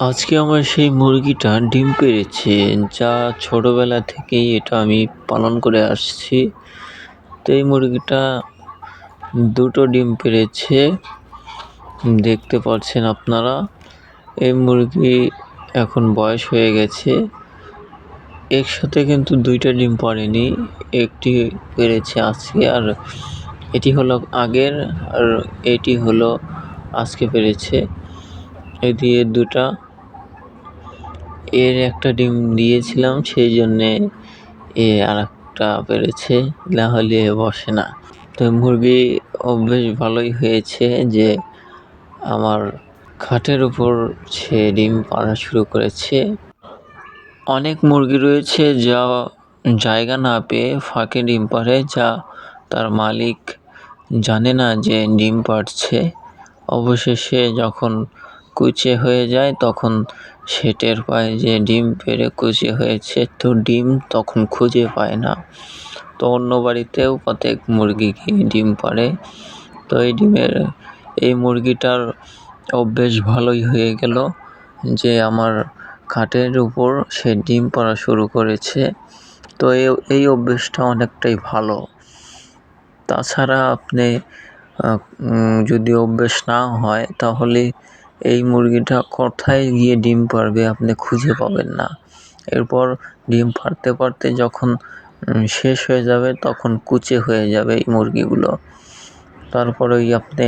আজকে আমার সেই মুরগিটা ডিম পেড়েছে, যা ছোটবেলা থেকেই এটা আমি পালন করে আসছি। তো এই মুরগিটা ২টো ডিম পেড়েছে, দেখতে পাচ্ছেন আপনারা। এই মুরগি এখন বয়স হয়ে গেছে। একসাথে কিন্তু ২টা ডিম পাড়েনি, একটি পেড়েছে আজকে, আর এটি হলো আগের, আর এটি হলো আজকে পেড়েছে। এই দিয়ে ২টা, এর একটা ডিম দিয়েছিলাম, সেই জন্যে আরেকটা পেড়েছে, না হলে বসে না। তো মুরগি বেশ ভালোই হয়েছে যে আমার খাটের উপর সে ডিম পাড়া শুরু করেছে। অনেক মুরগি রয়েছে যা জায়গা না পেয়ে ফাঁকে ডিম পাড়ে, যা তার মালিক জানে না যে ডিম পাড়ছে। অবশেষে যখন কুচে হয়ে যায় তখন সে টের পায় যে ডিম পেড়ে কুচে হয়েছে, তো ডিম তখন খুঁজে পায় না। তো অন্য বাড়িতেও প্রত্যেক মুরগি ডিম পাড়ে। তো এই মুরগিটার অভ্যেস ভালোই হয়ে গেল যে আমার খাটের উপর সে ডিম পাড়া শুরু করেছে। তো এই অভ্যেসটা অনেকটাই ভালো। তাছাড়া আপনি যদি অভ্যেস না হয় তাহলে এই মুরগিটা কোথায় গিয়ে ডিম পাড়বে আপনি খুঁজে পাবেন না। এরপর ডিম পাড়তে পাড়তে যখন শেষ হয়ে যাবে তখন কুচে হয়ে যাবে এই মুরগিগুলো। তারপরে আপনি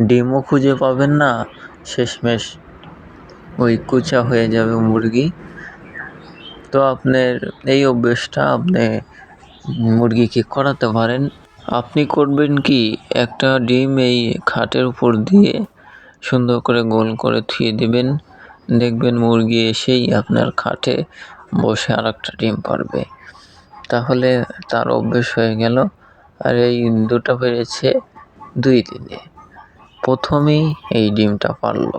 ডিমও খুঁজে পাবেন না, শেষমেশ ওই কুচা হয়ে যাবে মুরগি। তো আপনার এই অভ্যেসটা আপনি মুরগিকে করাতে পারেন। আপনি করবেন কি, একটা ডিম এই খাটের উপর দিয়ে সুন্দর করে গোল করে থুয়ে দেবেন। দেখবেন মুরগি এসেই আপনার খাটে বসে আরেকটা ডিম পাড়বে। তাহলে তার অভ্যেস হয়ে গেল। আর এই ২টা পেড়েছে ২ দিনে, প্রথমেই এই ডিমটা পাড়ল।